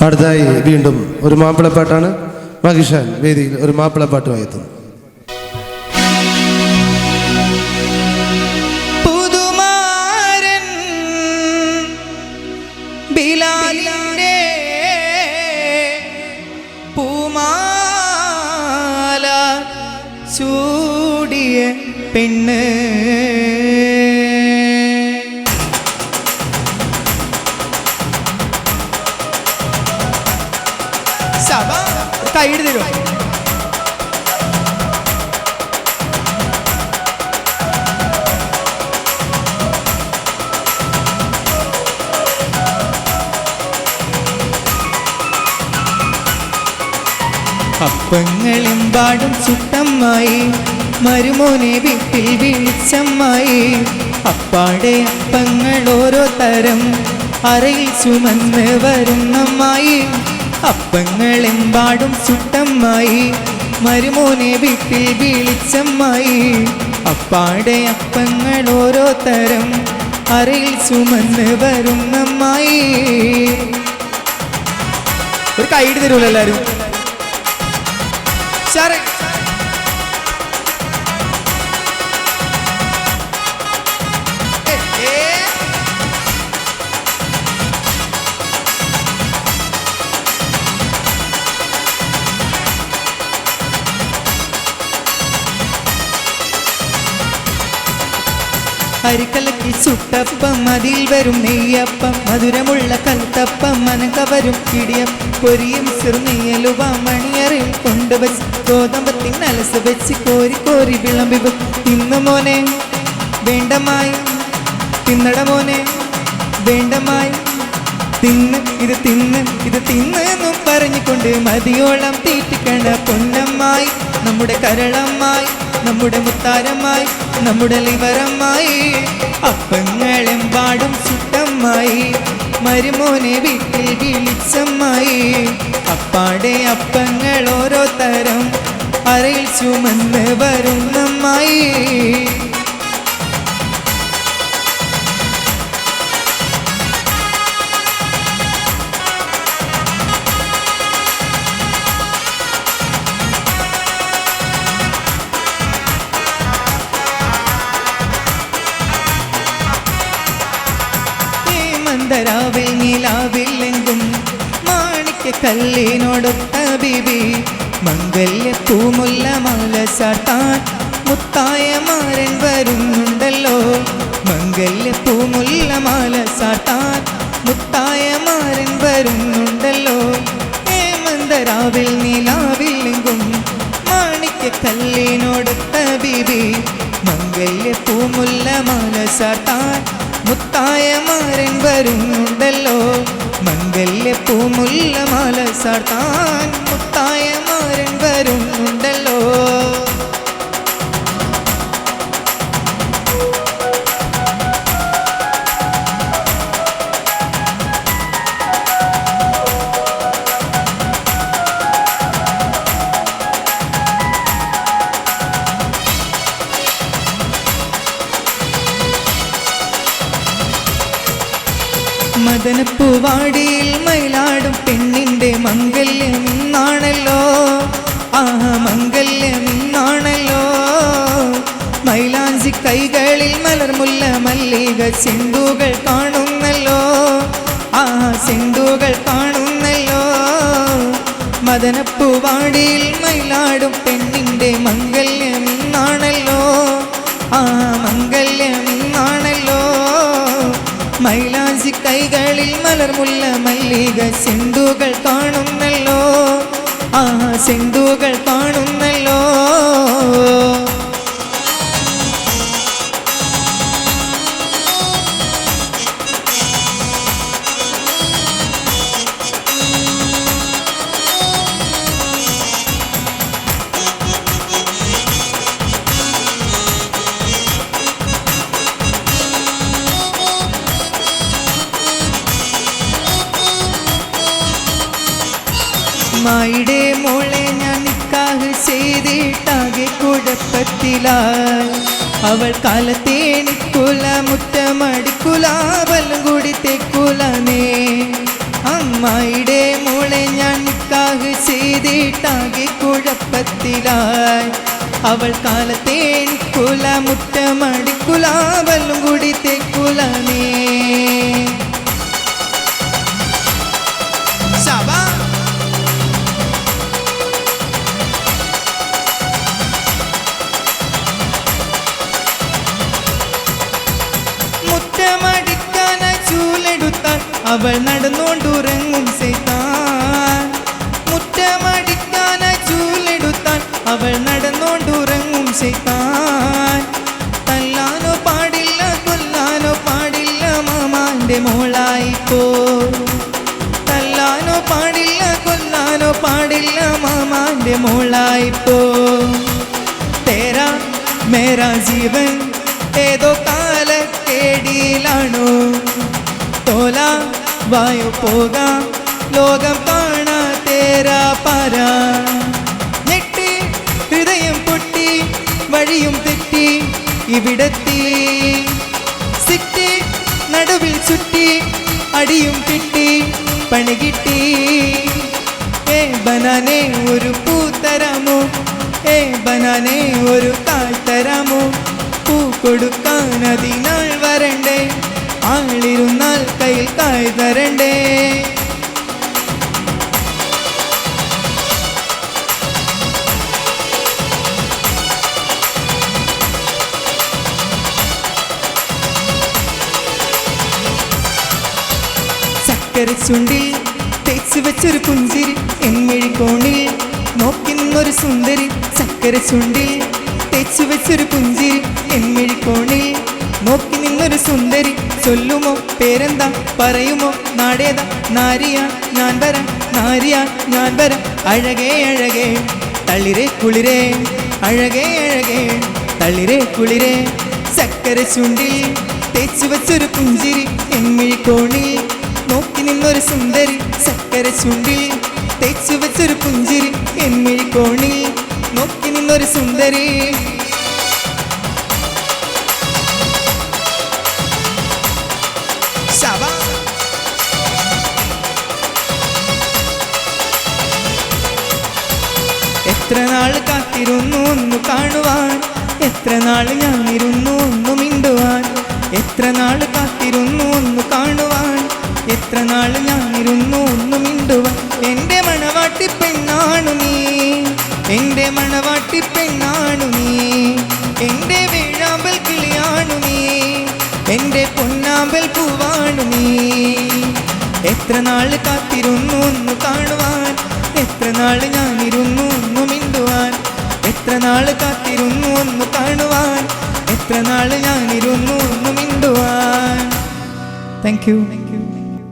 അടുത്തായി വീണ്ടും ഒരു മാപ്പിളപ്പാട്ടാണ്. മഹിഷാൻ വേദിയിൽ ഒരു മാപ്പിളപ്പാട്ടുമായി എത്തുന്നു. പൂമാല ചൂടിയ പെണ്ണ് സഭ കൈയ്യടി തരുമോ? അപ്പങ്ങളെമ്പാടും ചുട്ടമ്മായി മരുമോനെ വീട്ടിൽ വിളിച്ചമ്മായി. അപ്പാടെ അപ്പങ്ങൾ ഓരോ തരം അറയിൽ ചുമന്ന് വരുന്നമ്മായി. അപ്പങ്ങളെമ്പാടും ചുട്ടമ്മായി മരുമോനെ വീട്ടിൽ വിളിച്ചമ്മായി. അപ്പാടെ അപ്പങ്ങൾ ഓരോ തരം അറയിൽ ചുമന്ന് വരുന്നമ്മായി. ഒരു കൈയ്യടി തരുമല്ലോ എല്ലാവരും? അരിക്കലക്കി ചുട്ടപ്പം അതിൽ വരും നെയ്യപ്പം മധുരമുള്ള കൽത്തപ്പം മനക്കവരും ഇടിയം പൊരിയും ചെറുനെയ്യലുവ മണിയറിൽ കൊണ്ടുവച്ച് ഗോതമ്പത്തിൻ അലസ് വെച്ച് കോരി കോരി വിളമ്പി തിന്നു മോനെ വേണ്ടമായി തിന്നട മോനെ വേണ്ടമായി തിന്ന് ഇത് തിന്ന് ഇത് തിന്ന് എന്നും പറഞ്ഞുകൊണ്ട് മതിയോളം തീറ്റിക്കണ പൊന്നമ്മായി. നമ്മുടെ കരളമ്മായി നമ്മുടെ മുത്താരമായി നമ്മുടെ ലിവറമ്മായി. അപ്പങ്ങളെമ്പാടും ചുട്ടമ്മായി മരുമോനെ വീട്ടിൽ വിളിച്ചമ്മായി. അപ്പാടെ അപ്പങ്ങൾ ഓരോ തരം അറയിൽ ചുമന്ന് വരുന്നമ്മായി. മന്ദരാവിൽ നിലാവില്ലെങ്കും മാണിക്ക കല്ലിനോടൊത്ത ബീബി മംഗല്യ പൂമുല്ല മാല ചാട്ടാൻ മുത്തായ മാരൻ വരുന്നുണ്ടല്ലോ. മംഗല്യ പൂമുല്ല മാല ചാട്ടാൻ മുത്തായ മാരൻ വരുന്നുണ്ടല്ലോ. മന്ദരാവിൽ നിലാവില്ലെങ്കും മാണിക്ക കല്ലിനോടൊത്ത ബീബി മംഗല്യ പൂമുല്ല മാല ചാട്ടാൻ മുത്തായ മാരൻ വരുന്നുണ്ടല്ലോ. മംഗല്യ പൂമുല്ല മാല ചാർത്താൻ മുത്തായ മാരൻ വരുന്നുണ്ടല്ലോ. മദനപ്പൂവാടിയിൽ മയിലാടും പെണ്ണിൻ്റെ മംഗല്യം ഇന്നാണല്ലോ. ആഹ മംഗല്യം ഇന്നാണല്ലോ. മൈലാഞ്ചി കൈകളിൽ മലർമുല്ല മല്ലിക സിന്ധുകൾ കാണുന്നല്ലോ. ആഹ സിന്ധുകൾ കാണുന്നല്ലോ. മദനപ്പൂവാടിയിൽ മയിലാടും പെണ്ണിൻ്റെ മംഗല്യം ഇന്നാണല്ലോ. ആഹ മംഗല്യം ഇന്നാണല്ലോ. മൈലാഞ്ചി കൈകളിൽ മലർമുല്ല മല്ലിക സിന്ധുകൾ കാണുന്നല്ലോ. ആ സിന്ധുകൾ കാണുന്നല്ലോ. മായിടെ മോളെ ഞാൻ നിക്കാഹ് ചെയ്തിട്ടാകെ കുഴപ്പത്തിലായി. അവൾ കാലത്തേണിക്കുല മുറ്റമടിക്കുല വല്ലം കൂടി തെക്കുലനേ. അമ്മായിടെ മോളെ ഞാൻ നിക്കാഹ് ചെയ്തിട്ടാകെ കുഴപ്പത്തിലായി. അവൾ കാലത്തെ എണിക്കുല, മുറ്റമടിക്കുല, വല്ലും കൂടി തെക്കുലനേ. മുറ്റമടിക്കാനായി ചൂലെടുത്താൽ അവൾ നടന്നുകൊണ്ടുറങ്ങും സൈത്താൻ. മുറ്റമടിക്കാനായി ചൂലെടുത്താൽ അവൾ നടന്നുകൊണ്ടുറങ്ങും സൈത്താൻ. തല്ലാനോ പാടില്ല, കൊല്ലാനോ പാടില്ല, മാമാന്റെ മോളായിപ്പോ. തല്ലാനോ പാടില്ല, കൊല്ലാനോ പാടില്ല, മാമാന്റെ മോളായിപ്പോ. തേരാ മേരാ ജീവൻ ഏതോ കാലക്കേടിയിലാണോ. തോല വായു പോകാം, ലോകം കാണാ തേരാ പാര. ഞെട്ടി ഹൃദയം പൊട്ടി, വഴിയും തെറ്റി ഇവിടെത്തി. സിറ്റി നടുവിൽ ചുറ്റി, അടിയും കിട്ടി, പണി കിട്ടി. ബനാനെ ഒരു പൂ തരാമോ, ബനാനെ ഒരു കാൽ തരാമോ. പൂ കൊടുക്കാൻ അതിനാൾ വരണ്ടേ, ആളിരുന്നാൽ കയ്യിൽ കായ് തരണ്ടേ. ചക്കര ചുണ്ടിൽ തേച്ച് വെച്ചൊരു പുഞ്ചിരി, എമ്മിഴിക്കോണിൽ നോക്കി നിന്നൊരു സുന്ദരി. ചക്കര ചുണ്ടിൽ തേച്ച് വെച്ചൊരു പുഞ്ചിരി, എമ്മിഴിക്കോണിൽ നോക്കി നിന്നൊരു സുന്ദരി. ചൊല്ലുമോ പേരെന്താ, പറയുമോ നാടേതാ. നാരിയാ ഞാൻ വരാം, നാരിയാ ഞാൻ വരാം. അഴകേ അഴകേ തളിരേ കുളിരേ, അഴകേ അഴകേ തളിരേ കുളിരേ. ചക്കര ചുണ്ടിൽ തേച്ച് വെച്ചൊരു പുഞ്ചിരി, എമ്മിഴിക്കോണിൽ നോക്കി നിന്നൊരു സുന്ദരി. ചക്കര ചുണ്ടിൽ തേച്ച് വെച്ചൊരു പുഞ്ചിരി, എമ്മിഴിക്കോണിൽ നോക്കി നിന്നൊരു സുന്ദരി. എത്ര നാൾ കാത്തിരുന്നു ഒന്ന് കാണുവാൻ, എത്ര നാൾ ഞാനിരുന്നു ഒന്ന് മിണ്ടുവാൻ. എത്ര നാൾ കാത്തിരുന്നു ഒന്ന് കാണുവാൻ, എത്ര നാൾ ഞാനിരുന്നു ഒന്ന് മിണ്ടുവാൻ. എൻ്റെ മണവാട്ടി പെണ്ണാണു നീ, എൻ്റെ മണവാട്ടി പെണ്ണാണു നീ. എൻ്റെ വേഴാമ്പൽ കിളിയാണു നീ, എൻ്റെ പൊന്നാമ്പൽ പൂവാണു നീ. എത്ര നാൾ കാത്തിരുന്നു ഒന്ന് കാണുവാൻ, എത്ര നാൾ ഞാനിരുന്നു ഒന്ന് മിണ്ടുവാൻ. എത്ര നാൾ കാത്തിരുന്നു ഒന്ന് കാണുവാൻ, എത്ര നാൾ ഞാനിരുന്നു ഒന്ന് മിണ്ടുവാൻ. Thank you.